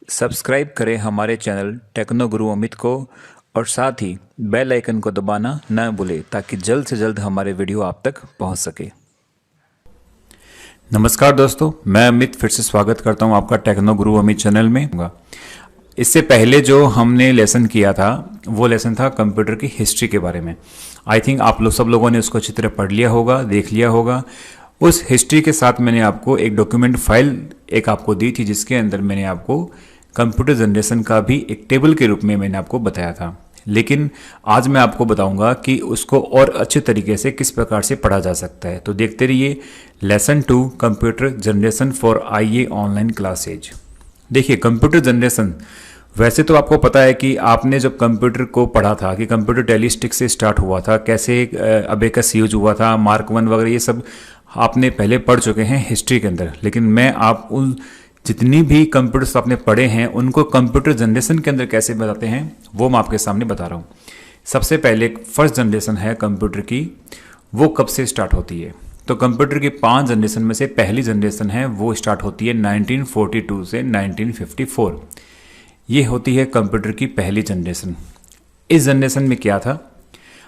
Subscribe करें हमारे channel techno गुरु अमित को और साथ ही बेल आइकन को दबाना न भूलें ताकि जल्द से जल्द हमारे वीडियो आप तक पहुंच सके। नमस्कार दोस्तों, मैं अमित फिर से स्वागत करता हूं आपका टेक्नो गुरु अमित चैनल में। इससे पहले जो हमने लेसन किया था वो लेसन था कंप्यूटर की हिस्ट्री के बारे में। आई थिंक आप लोग सब लोगों ने उसको अच्छी तरह पढ़ लिया होगा, देख लिया होगा। उस हिस्ट्री के साथ मैंने आपको एक डॉक्यूमेंट फाइल एक आपको दी थी जिसके अंदर मैंने आपको कंप्यूटर जनरेशन का भी एक टेबल के रूप में मैंने आपको बताया था। लेकिन आज मैं आपको बताऊंगा कि उसको और अच्छे तरीके से किस प्रकार से पढ़ा जा सकता है। तो देखते रहिए लेसन 2 कंप्यूटर जनरेशन फॉर आईए ऑनलाइन क्लासेज। देखिए कंप्यूटर जनरेशन, वैसे तो आपको पता है कि आपने जब कंप्यूटर को पढ़ा था कि कंप्यूटर टेलीस्टिक से स्टार्ट हुआ था, कैसे अबेकस यूज हुआ था, मार्क 1 वगैरह, ये सब आपने पहले पढ़ चुके हैं हिस्ट्री के अंदर। लेकिन मैं आप उन जितनी भी कंप्यूटर्स आपने पढ़े हैं उनको कंप्यूटर जनरेशन के अंदर कैसे बताते हैं वो मैं आपके सामने बता रहा हूँ। सबसे पहले फर्स्ट जनरेशन है कंप्यूटर की, वो कब से स्टार्ट होती है? तो कंप्यूटर की 5 जनरेशन में से पहली जनरेशन है वो स्टार्ट होती है 1942 से 1954। ये होती है कंप्यूटर की पहली जनरेशन। इस जनरेशन में क्या था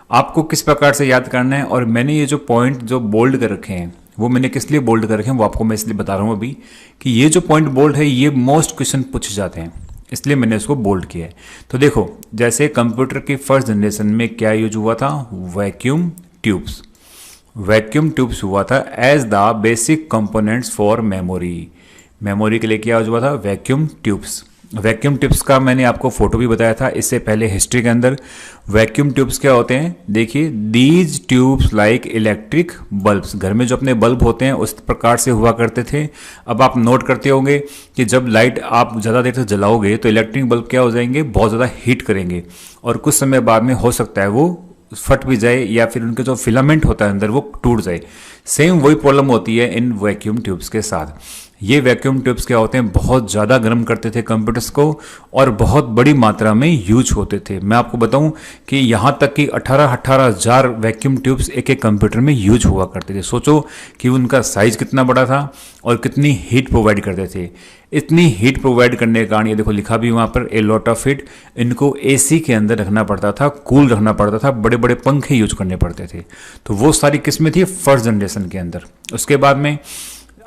आपको किस प्रकार से याद करना है, और मैंने ये जो पॉइंट जो बोल्ड कर रखे हैं वो मैंने किस लिए बोल्ड कर रखे हैं वो आपको मैं इसलिए बता रहा हूँ अभी कि ये जो पॉइंट बोल्ड है ये मोस्ट क्वेश्चन पूछे जाते हैं, इसलिए मैंने इसको बोल्ड किया है। तो देखो जैसे कंप्यूटर की फर्स्ट जनरेशन में क्या यूज हुआ था, वैक्यूम ट्यूब्स। वैक्यूम ट्यूब्स हुआ था as the basic components for memory. Memory के लिए क्या यूज हुआ था, वैक्यूम ट्यूब्स। वैक्यूम ट्यूब्स का मैंने आपको फोटो भी बताया था इससे पहले हिस्ट्री के अंदर। वैक्यूम ट्यूब्स क्या होते हैं, देखिए these tubes like electric bulbs. घर में जो अपने बल्ब होते हैं उस प्रकार से हुआ करते थे। अब आप नोट करते होंगे कि जब लाइट आप ज़्यादा देर तक जलाओगे तो इलेक्ट्रिक बल्ब क्या हो जाएंगे, बहुत ज़्यादा हीट करेंगे और कुछ समय बाद में हो सकता है वो फट भी जाए या फिर उनके जो फिलामेंट होता है अंदर वो टूट जाए। सेम वही प्रॉब्लम होती है इन वैक्यूम ट्यूब्स के साथ। ये वैक्यूम ट्यूब्स क्या होते हैं, बहुत ज़्यादा गर्म करते थे कंप्यूटर्स को और बहुत बड़ी मात्रा में यूज होते थे। मैं आपको बताऊं कि यहाँ तक कि 18,000 वैक्यूम ट्यूब्स एक एक कंप्यूटर में यूज हुआ करते थे। सोचो कि उनका साइज कितना बड़ा था और कितनी हीट प्रोवाइड करते थे। इतनी हीट प्रोवाइड करने के कारण ये देखो लिखा भी वहाँ पर ए लॉट ऑफ हीट, इनको एसी के अंदर रखना पड़ता था, कूल रखना पड़ता था, बड़े बड़े पंखे यूज करने पड़ते थे। तो वो सारी किस्में थी फर्स्ट जनरेशन के अंदर। उसके बाद में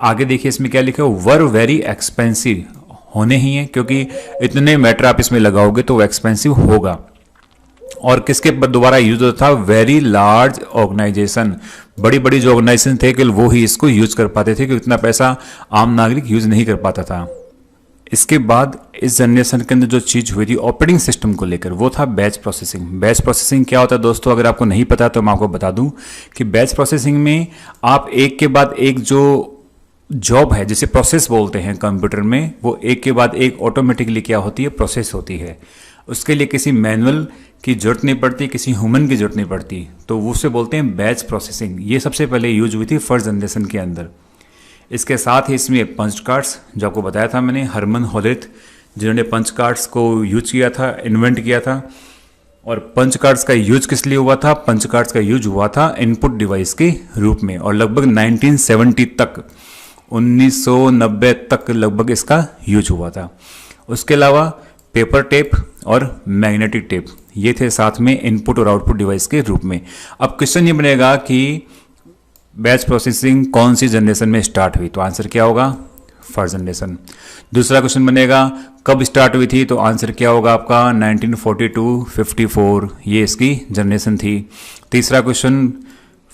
आगे देखिए इसमें क्या लिखा है, वर वेरी एक्सपेंसिव। होने ही है क्योंकि इतने मैटर आप इसमें लगाओगे तो वो एक्सपेंसिव होगा। और किसके दोबारा यूज होता था, वेरी लार्ज ऑर्गेनाइजेशन। बड़ी बड़ी जो ऑर्गेनाइजेशन थे केवल वो ही इसको यूज कर पाते थे क्योंकि इतना पैसा आम नागरिक यूज नहीं कर पाता था। इसके बाद इस जनरेशन के अंदर जो चीज हुई थी ऑपरेटिंग सिस्टम को लेकर वो था बैच प्रोसेसिंग। बैच प्रोसेसिंग क्या होता है दोस्तों, अगर आपको नहीं पता तो मैं आपको बता दूं कि बैच प्रोसेसिंग में आप एक के बाद एक जो जॉब है जिसे प्रोसेस बोलते हैं कंप्यूटर में, वो एक के बाद एक ऑटोमेटिकली क्या होती है, प्रोसेस होती है। उसके लिए किसी मैनुअल की जरूरत नहीं पड़ती, किसी ह्यूमन की जरूरत नहीं पड़ती, तो वो उसे बोलते हैं बैच प्रोसेसिंग। ये सबसे पहले यूज हुई थी फर्स्ट जनरेशन के अंदर। इसके साथ ही इसमें पंच कार्ड्स, जो आपको बताया था मैंने, हरमन होलिथ जिन्होंने पंच कार्ड्स को यूज किया था, इन्वेंट किया था। और पंच कार्ड्स का यूज किस लिए हुआ था, पंच कार्ड्स का यूज हुआ था इनपुट डिवाइस के रूप में और लगभग 1970 तक 1990 तक लगभग इसका यूज हुआ था। उसके अलावा पेपर टेप और मैग्नेटिक टेप ये थे साथ में इनपुट और आउटपुट डिवाइस के रूप में। अब क्वेश्चन ये बनेगा कि बैच प्रोसेसिंग कौन सी जनरेशन में स्टार्ट हुई, तो आंसर क्या होगा, फर्स्ट जनरेशन। दूसरा क्वेश्चन बनेगा कब स्टार्ट हुई थी, तो आंसर क्या होगा आपका 1942-54, ये इसकी जनरेशन थी। तीसरा क्वेश्चन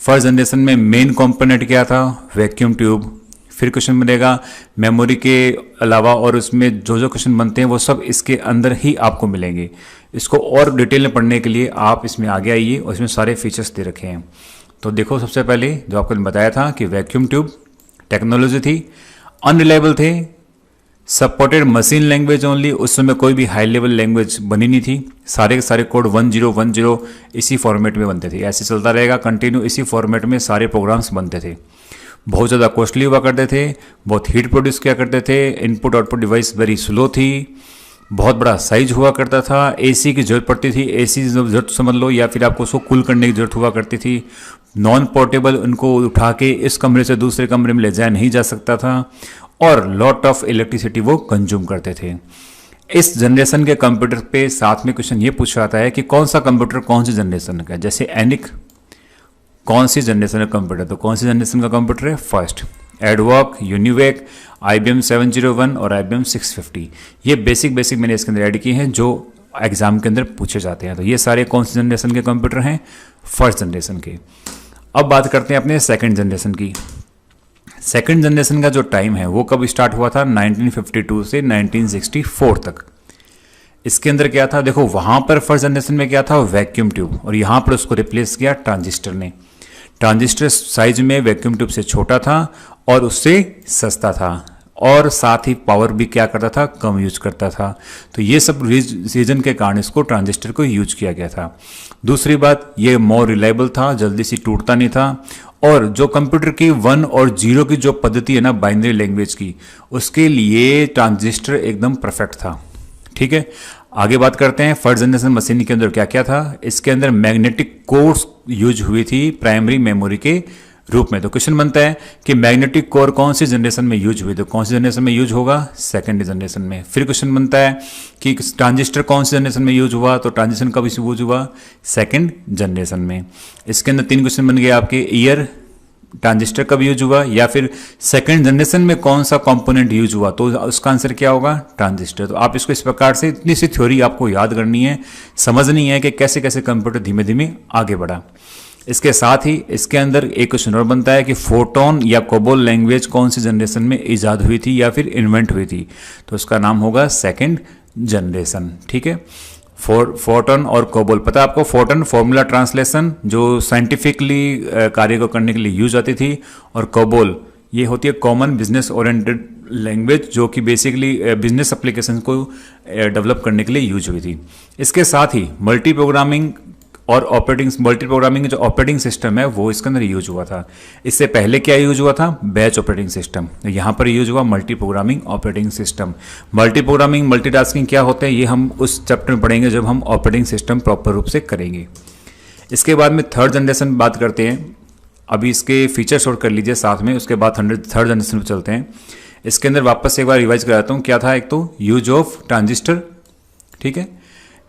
फर्स्ट जनरेशन में मेन कंपोनेंट क्या था, वैक्यूम ट्यूब। फिर क्वेश्चन बनेगा मेमोरी के अलावा और उसमें जो जो क्वेश्चन बनते हैं वो सब इसके अंदर ही आपको मिलेंगे। इसको और डिटेल में पढ़ने के लिए आप इसमें आगे आइए और इसमें सारे फीचर्स दे रखे हैं। तो देखो सबसे पहले जो आपको बताया था कि वैक्यूम ट्यूब टेक्नोलॉजी थी, अनरिलायबल थे, सपोर्टेड मशीन लैंग्वेज ओनली। उस समय कोई भी हाई लेवल लैंग्वेज बनी नहीं थी, सारे के सारे कोड 1010 इसी फॉर्मेट में बनते थे। ऐसे चलता रहेगा कंटिन्यू, इसी फॉर्मेट में सारे प्रोग्राम्स बनते थे। बहुत ज़्यादा कॉस्टली हुआ करते थे, बहुत हीट प्रोड्यूस किया करते थे, input output device very slow थी, बहुत बड़ा साइज हुआ करता था, एसी की जरूरत पड़ती थी, एसी जरूरत समझ लो, या फिर आपको उसको कूल करने की जरूरत हुआ करती थी। नॉन पोर्टेबल, उनको उठा के इस कमरे से दूसरे कमरे में ले जाया नहीं जा सकता था, और लॉट ऑफ इलेक्ट्रिसिटी वो कंज्यूम करते थे। इस जनरेशन के कंप्यूटर पे साथ में क्वेश्चन ये पूछा जाता है कि कौन सा कंप्यूटर कौन सी जनरेशन का है। जैसे एनिक कौन सी जनरेशन का कंप्यूटर, तो कौन सी जनरेशन का कंप्यूटर है, फर्स्ट। एडवॉक, यूनिवेक, IBM 701 और IBM 650, ये बेसिक मैंने इसके अंदर ऐड किए हैं जो एग्जाम के अंदर पूछे जाते हैं। तो ये सारे कौन सी जनरेशन के कंप्यूटर हैं, फर्स्ट जनरेशन के। अब बात करते हैं अपने सेकंड जनरेशन की। सेकंड जनरेशन का जो टाइम है वो कब स्टार्ट हुआ था, 1952 से 1964 तक। इसके अंदर क्या था, देखो वहां पर फर्स्ट जनरेशन में क्या था, वैक्यूम ट्यूब, और यहां पर उसको रिप्लेस किया ट्रांजिस्टर ने। ट्रांजिस्टर साइज में वैक्यूम ट्यूब से छोटा था और उससे सस्ता था, और साथ ही पावर भी क्या करता था, कम यूज करता था। तो ये सब रीजन के कारण इसको ट्रांजिस्टर को यूज किया गया था। दूसरी बात, ये मोर रिलायबल था, जल्दी से टूटता नहीं था, और जो कंप्यूटर की 1 और 0 की जो पद्धति है ना बाइनरी लैंग्वेज की, उसके लिए ट्रांजिस्टर एकदम परफेक्ट था। ठीक है, आगे बात करते हैं फर्स्ट जनरेशन मशीन के अंदर क्या क्या था। इसके अंदर मैग्नेटिक कोर्स यूज हुई थी प्राइमरी मेमोरी के रूप में। तो क्वेश्चन बनता है कि मैग्नेटिक कोर कौन सी जनरेशन में यूज हुई, तो कौन सी जनरेशन में यूज होगा, सेकंड जनरेशन में। फिर क्वेश्चन बनता है कि ट्रांजिस्टर कौन सी जनरेशन में यूज हुआ, तो ट्रांजिस्टर कब यूज हुआ, सेकंड जनरेशन में। इसके अंदर 3 क्वेश्चन बन गए आपके, ईयर, ट्रांजिस्टर कब यूज हुआ, या फिर सेकंड जनरेशन में कौन सा कंपोनेंट यूज हुआ, तो उसका आंसर क्या होगा, ट्रांजिस्टर। तो आप इसको इस प्रकार से इतनी सी थ्योरी आपको याद करनी है, समझनी है कि कैसे कैसे कंप्यूटर धीमे धीमे आगे बढ़ा। इसके साथ ही इसके अंदर एक क्वेश्चन और बनता है कि फोटोन या कोबोल लैंग्वेज कौन सी जनरेशन में इजाद हुई थी या फिर इन्वेंट हुई थी, तो उसका नाम होगा सेकंड जनरेशन। ठीक है, फोटोन और कोबोल, पता है आपको, फोटोन फॉर्मूला ट्रांसलेशन जो साइंटिफिकली कार्य को करने के लिए यूज आती थी, और कोबोल ये होती है कॉमन बिजनेस ओरिएंटेड लैंग्वेज जो कि बेसिकली बिजनेस एप्लीकेशन को डेवलप करने के लिए यूज हुई थी। इसके साथ ही मल्टी प्रोग्रामिंग और मल्टी प्रोग्रामिंग जो ऑपरेटिंग सिस्टम है वो इसके अंदर यूज हुआ था। इससे पहले क्या यूज हुआ था, बैच ऑपरेटिंग सिस्टम, यहाँ पर यूज हुआ multi programming operating system. Multi programming multitasking क्या होता है, ये हम उस चैप्टर में पढ़ेंगे जब हम ऑपरेटिंग सिस्टम प्रॉपर रूप से करेंगे। इसके बाद में थर्ड जनरेशन बात करते हैं। अभी इसके फीचर्स और कर लीजिए साथ में, उसके बाद थर्ड जनरेशन पर चलते हैं। इसके अंदर वापस एक बार रिवाइज कराता हूँ, क्या था, एक तो यूज ऑफ ट्रांजिस्टर, ठीक है,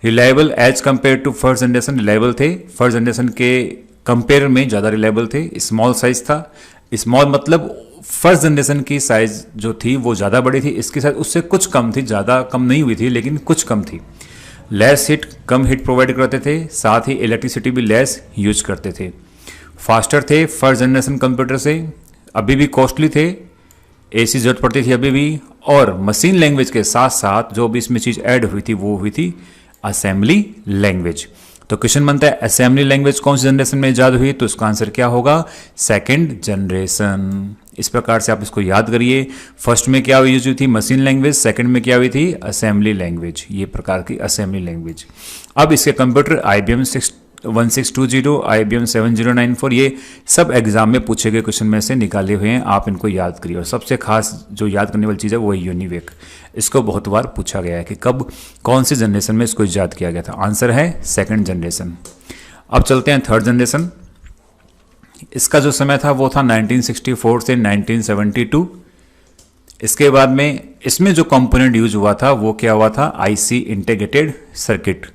reliable as compare to first generation, reliable थे, फर्स्ट जनरेशन के कंपेयर में ज़्यादा रिलायबल थे। स्मॉल साइज था, स्मॉल मतलब फर्स्ट जनरेशन की साइज जो थी वो ज़्यादा बड़ी थी, इसकी साइज उससे कुछ कम थी, ज़्यादा कम नहीं हुई थी लेकिन कुछ कम थी। लेस हीट, कम हीट प्रोवाइड करते थे, साथ ही इलेक्ट्रिसिटी भी लेस यूज करते थे। फास्टर थे फर्स्ट जनरेशन कंप्यूटर से, अभी भी कॉस्टली थे, एसी जरूरत पड़ती थी अभी भी, और मशीन लैंग्वेज के साथ साथ जो भी इसमें चीज़ ऐड हुई थी वो हुई थी असेंबली लैंग्वेज। तो क्वेश्चन बनता है असेंबली लैंग्वेज कौन सी जनरेशन में इजाद हुई, तो इसका आंसर क्या होगा, सेकंड जनरेशन। इस प्रकार से आप इसको याद करिए, फर्स्ट में क्या यूज हुई थी, मशीन लैंग्वेज, सेकंड में क्या हुई थी, असेंबली लैंग्वेज, ये प्रकार की असेंबली लैंग्वेज। अब इसके कंप्यूटर IBM 1620, IBM 7094, ये सब एग्जाम में पूछे गए क्वेश्चन में से निकाले हुए हैं, आप इनको याद करिए। और सबसे खास जो याद करने वाली चीज़ है वो है यूनिवेक, इसको बहुत बार पूछा गया है कि कब कौन सी जनरेशन में इसको ईजाद किया गया था, आंसर है सेकंड जनरेशन। अब चलते हैं थर्ड जनरेशन। इसका जो समय था वो था 1964 से 1972। इसके बाद में इसमें जो कंपोनेंट यूज हुआ था वो क्या हुआ था, IC integrated circuit,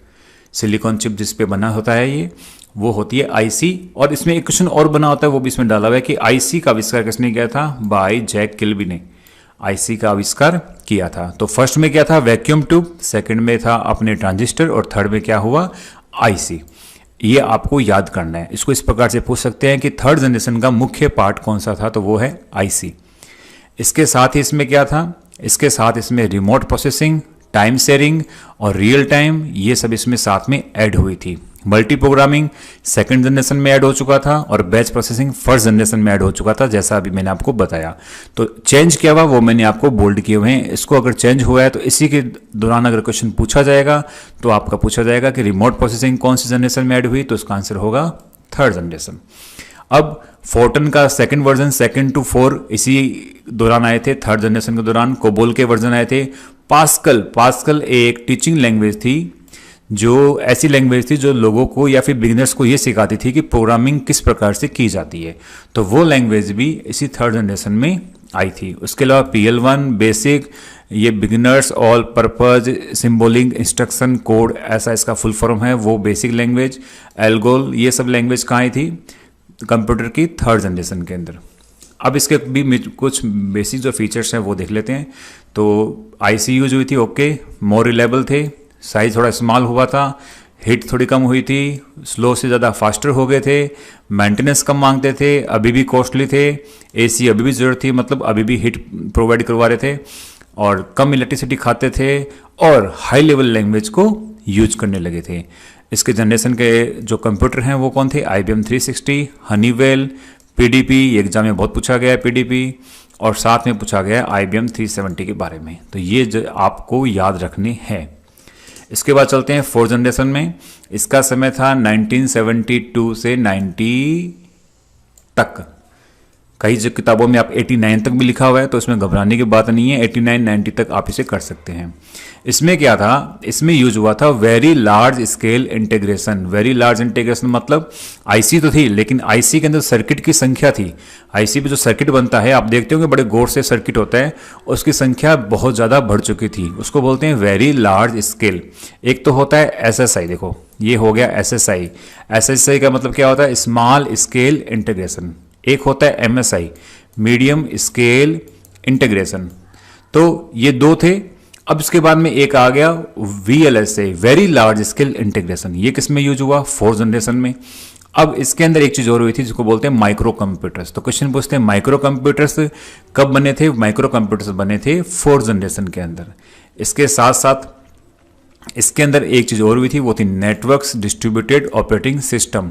silicon chip जिस पे बना होता है ये, वो होती है IC। और इसमें एक क्वेश्चन और बना होता है वो भी इसमें डाला हुआ है कि IC का आविष्कार किसने किया था, बाय जैक किल्बी ने IC का आविष्कार किया था। तो फर्स्ट में क्या था, वैक्यूम ट्यूब, सेकंड में था अपने ट्रांजिस्टर, और थर्ड में क्या हुआ, IC। ये आपको याद करना है। इसको इस प्रकार से पूछ सकते हैं कि थर्ड जनरेशन का मुख्य पार्ट कौन सा था, तो वो है IC। इसके साथ ही इसमें क्या था, इसके साथ इसमें रिमोट प्रोसेसिंग, टाइम शेयरिंग और रियल टाइम, ये सब इसमें साथ में ऐड हुई थी। मल्टी प्रोग्रामिंग सेकंड जनरेशन में ऐड हो चुका था, और बैच प्रोसेसिंग फर्स्ट जनरेशन में ऐड हो चुका था, जैसा अभी मैंने आपको बताया। तो चेंज क्या हुआ वो मैंने आपको बोल्ड किए हुए हैं। इसको अगर चेंज हुआ है तो इसी के दौरान अगर क्वेश्चन पूछा जाएगा तो आपका पूछा जाएगा कि रिमोट प्रोसेसिंग कौन सी जनरेशन में ऐड हुई, तो इसका आंसर होगा थर्ड जनरेशन। अब फोर्टन का सेकंड वर्जन 2 to 4 इसी दौरान आए थे, थर्ड जनरेशन के दौरान। कोबोल के वर्जन आए थे पास्कल पास्कल एक टीचिंग लैंग्वेज थी, जो ऐसी लैंग्वेज थी जो लोगों को या फिर बिगिनर्स को ये सिखाती थी कि प्रोग्रामिंग किस प्रकार से की जाती है। तो वो लैंग्वेज भी इसी थर्ड जनरेशन में आई थी। उसके अलावा PL1 बेसिक, ये beginners all purpose symbolic instruction code, ऐसा इसका फुल फॉर्म है, वो बेसिक लैंग्वेज। एल्गोल, ये सब लैंग्वेज कहाँ आई थी? कंप्यूटर की थर्ड जनरेशन के अंदर। अब इसके भी कुछ बेसिक जो फीचर्स हैं वो देख लेते हैं। तो IC यूज हुई थी, ओके, मोर रिलायबल थे, साइज थोड़ा स्मॉल हुआ था, हिट थोड़ी कम हुई थी, स्लो से ज़्यादा फास्टर हो गए थे, मेंटेनेंस कम मांगते थे, अभी भी कॉस्टली थे, AC अभी भी ज़रूरत थी, मतलब अभी भी हिट प्रोवाइड करवा रहे थे, और कम इलेक्ट्रिसिटी खाते थे, और हाई लेवल लैंग्वेज को यूज करने लगे थे। इसके जनरेशन के जो कंप्यूटर हैं वो कौन थे? IBM 360, हनीवेल, PDP, ये एग्जाम में बहुत पूछा गया है PDP, और साथ में पूछा गया है IBM 370 के बारे में। तो ये आपको याद रखने हैं। इसके बाद चलते हैं फोर्थ जनरेशन में। इसका समय था 1972 से 90 तक। कई जो किताबों में आप 89 तक भी लिखा हुआ है, तो इसमें घबराने की बात नहीं है, 89-90 तक आप इसे कर सकते हैं। इसमें क्या था? इसमें यूज हुआ था very large scale integration. Very large integration मतलब IC तो थी, लेकिन IC के अंदर सर्किट की संख्या थी। IC पे जो सर्किट बनता है, आप देखते हो कि बड़े गौर से सर्किट होता है, उसकी संख्या बहुत ज़्यादा बढ़ चुकी थी, उसको बोलते हैं वेरी लार्ज स्केल। एक तो होता है SSI, देखो ये हो गया SSI। SSI का मतलब क्या होता है? Small scale integration. एक होता है MSI, मीडियम स्केल इंटीग्रेशन। तो ये दो थे। अब इसके बाद में एक आ गया VLSI, very large scale integration. ये किस में यूज हुआ? फोर्थ जनरेशन में। अब इसके अंदर एक चीज और हुई थी जिसको बोलते हैं माइक्रो कंप्यूटर्स। तो क्वेश्चन पूछते हैं माइक्रो कंप्यूटर्स कब बने थे? माइक्रो कंप्यूटर्स बने थे फोर्थ जनरेशन के अंदर। इसके साथ साथ इसके अंदर एक चीज और हुई थी, वो थी नेटवर्क्स डिस्ट्रीब्यूटेड ऑपरेटिंग सिस्टम।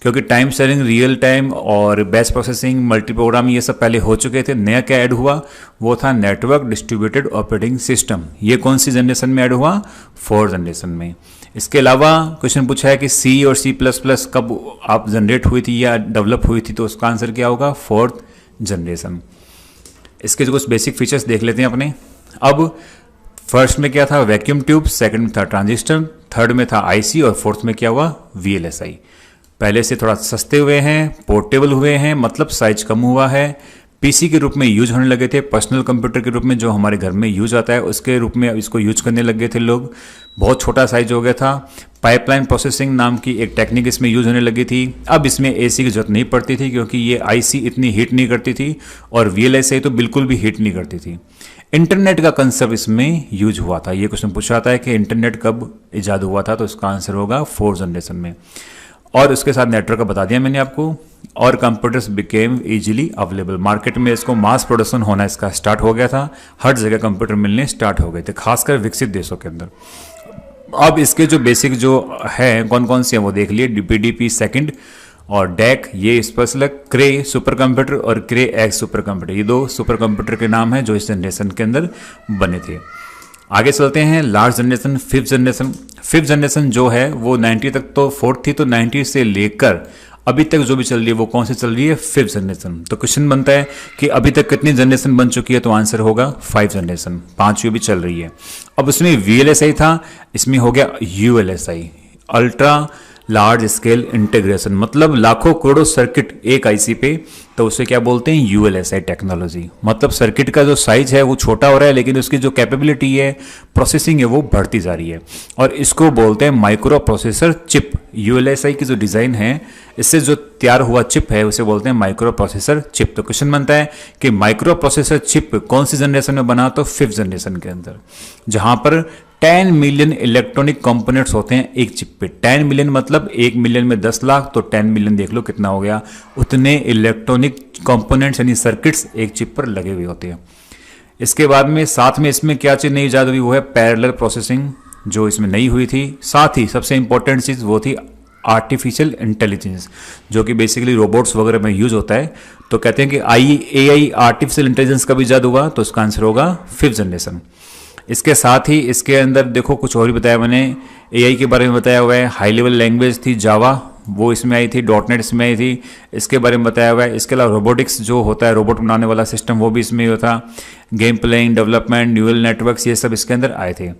क्योंकि टाइम शेयरिंग, रियल टाइम और बैच प्रोसेसिंग, मल्टी प्रोग्राम, ये सब पहले हो चुके थे। नया क्या ऐड हुआ? वो था नेटवर्क डिस्ट्रीब्यूटेड ऑपरेटिंग सिस्टम। ये कौन सी जनरेशन में ऐड हुआ? फोर्थ जनरेशन में। इसके अलावा क्वेश्चन पूछा है कि C और C++ कब आप जनरेट हुई थी या डेवलप हुई थी, तो उसका आंसर क्या होगा? Fourth generation. इसके जो कुछ बेसिक फीचर्स देख लेते हैं अपने। अब फर्स्ट में क्या था? वैक्यूम ट्यूब, सेकंड में था ट्रांजिस्टर, थर्ड में था IC, और फोर्थ में क्या हुआ? VLSI। पहले से थोड़ा सस्ते हुए हैं, पोर्टेबल हुए हैं, मतलब साइज कम हुआ है, PC के रूप में यूज होने लगे थे, पर्सनल कंप्यूटर के रूप में जो हमारे घर में यूज आता है उसके रूप में इसको यूज करने लगे थे लोग। बहुत छोटा साइज हो गया था। पाइपलाइन प्रोसेसिंग नाम की एक टेक्निक इसमें यूज होने लगी थी। अब इसमें AC की जरूरत नहीं पड़ती थी, क्योंकि ये IC इतनी हीट नहीं करती थी, और VLSI तो बिल्कुल भी हीट नहीं करती थी। इंटरनेट का कंसेप्ट इसमें यूज हुआ था। ये क्वेश्चन पूछा था कि इंटरनेट कब इजाद हुआ था, तो इसका आंसर होगा फोर्थ जनरेशन में। और उसके साथ नेटवर्क का बता दिया मैंने आपको। और computers became easily available. Market में इसको मास प्रोडक्शन होना इसका स्टार्ट हो गया था, हर जगह कंप्यूटर मिलने स्टार्ट हो गए थे, खासकर विकसित देशों के अंदर। अब इसके जो बेसिक जो है कौन कौन से हैं वो देख लिए। PDP सेकंड और DEC, ये स्पेशल क्रे सुपर कंप्यूटर और क्रे एक्स सुपर कंप्यूटर, ये दो सुपर कंप्यूटर के नाम हैं जो इस जनरेशन के अंदर बने थे। आगे चलते हैं large generation, fifth generation. Fifth generation जो है वो 90 तक तो फोर्थ थी, तो 90 से लेकर अभी तक जो भी चल रही है वो कौन सी चल रही है? Fifth generation. तो क्वेश्चन बनता है कि अभी तक कितनी जनरेशन बन चुकी है, तो आंसर होगा 5 जनरेशन, 5वीं भी चल रही है। अब उसमें VLSI था, इसमें हो गया ULSI, ultra large scale integration, मतलब लाखों करोड़ों सर्किट एक IC पे, तो उसे क्या बोलते हैं? ULSI technology. मतलब सर्किट का जो साइज है वो छोटा हो रहा है, लेकिन उसकी जो कैपेबिलिटी है, प्रोसेसिंग है, वो बढ़ती जा रही है, और इसको बोलते हैं माइक्रो प्रोसेसर चिप। ULSI की जो डिजाइन है, इससे जो तैयार हुआ चिप है उसे बोलते हैं माइक्रो प्रोसेसर चिप। तो क्वेश्चन बनता है कि माइक्रो प्रोसेसर चिप कौन सी जनरेशन में बना? तो फिफ्थ जनरेशन के अंदर, जहां पर 10 मिलियन इलेक्ट्रॉनिक कंपोनेंट्स होते हैं एक चिप पे। 10 मिलियन मतलब 1 मिलियन में 10 लाख, तो 10 मिलियन देख लो कितना हो गया। उतने इलेक्ट्रॉनिक कंपोनेंट्स यानी सर्किट्स एक चिप पर लगे हुए होते हैं। इसके बाद में साथ में इसमें क्या चीज नई ईजाद हुई? वो है पैरेलल प्रोसेसिंग, जो इसमें नई हुई थी। साथ ही सबसे इंपॉर्टेंट चीज वो थी आर्टिफिशियल इंटेलिजेंस, जो कि बेसिकली रोबोट्स वगैरह में यूज होता है। तो कहते हैं कि AI आर्टिफिशियल इंटेलिजेंस का भी ईजाद हुआ, तो इसका आंसर होगा फिफ्थ जनरेशन। इसके साथ ही इसके अंदर देखो कुछ और भी बताया मैंने, AI के बारे में बताया हुआ है। हाई लेवल लैंग्वेज थी जावा, वो इसमें आई थी, .NET इसमें आई थी, इसके बारे में बताया हुआ है। इसके अलावा रोबोटिक्स जो होता है, रोबोट बनाने वाला सिस्टम, वो भी इसमें ही होता। Game playing, development, neural networks, ये सब इसके अंदर आए थे।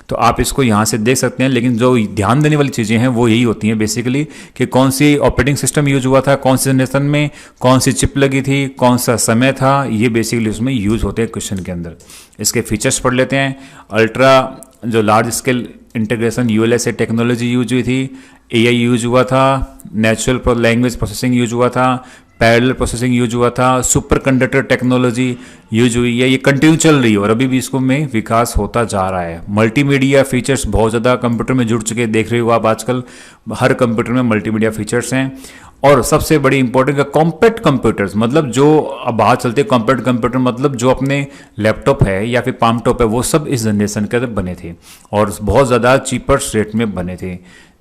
तो आप इसको यहाँ से देख सकते हैं, लेकिन जो ध्यान देने वाली चीज़ें हैं वो यही होती हैं बेसिकली, कि कौन सी ऑपरेटिंग सिस्टम यूज हुआ था, कौन सी जनरेशन में कौन सी चिप लगी थी, कौन सा समय था, ये बेसिकली उसमें यूज होते हैं क्वेश्चन के अंदर। इसके फीचर्स पढ़ लेते हैं। अल्ट्रा जो large scale integration ULSA technology use हुई थी, एआई यूज हुआ था, नेचुरल लैंग्वेज प्रोसेसिंग यूज हुआ था, पैरेलल प्रोसेसिंग यूज हुआ था, सुपर कंडक्टर टेक्नोलॉजी यूज हुई है। ये कंटिन्यू चल रही है और अभी भी इसको में विकास होता जा रहा है। मल्टीमीडिया फीचर्स बहुत ज़्यादा कंप्यूटर में जुड़ चुके हैं, देख रहे हो आप आजकल हर कंप्यूटर में मल्टीमीडिया फीचर्स हैं। और सबसे बड़ी इंपॉर्टेंट है कॉम्पैक्ट कंप्यूटर्स, मतलब जो अब बात चलती है कॉम्पैक्ट कंप्यूटर, मतलब जो अपने लैपटॉप है या फिर पाम टॉप है, वो सब इस जनरेशन के अंदर बने थे और बहुत ज़्यादा चीपर रेट में बने थे,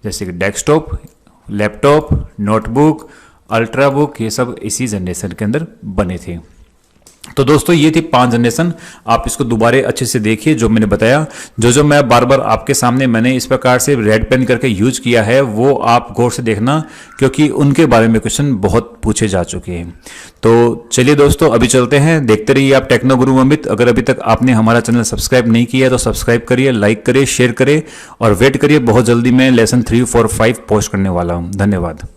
जैसे कि desktop, laptop, notebook, ultra book, ये सब इसी जनरेशन के अंदर बने थे। तो दोस्तों ये थी 5 जनरेशन। आप इसको दोबारा अच्छे से देखिए, जो मैंने बताया, जो मैं बार बार आपके सामने मैंने इस प्रकार से रेड पेन करके यूज किया है, वो आप गौर से देखना, क्योंकि उनके बारे में क्वेश्चन बहुत पूछे जा चुके हैं। तो चलिए दोस्तों, अभी चलते हैं, देखते रहिए आप टेक्नो गुरु अमित। अगर अभी तक आपने हमारा चैनल सब्सक्राइब नहीं किया है तो सब्सक्राइब करिए, लाइक करिए, शेयर करिए और वेट करिए, बहुत जल्दी मैं लेसन 3, 4, 5 पोस्ट करने वाला हूँ। धन्यवाद।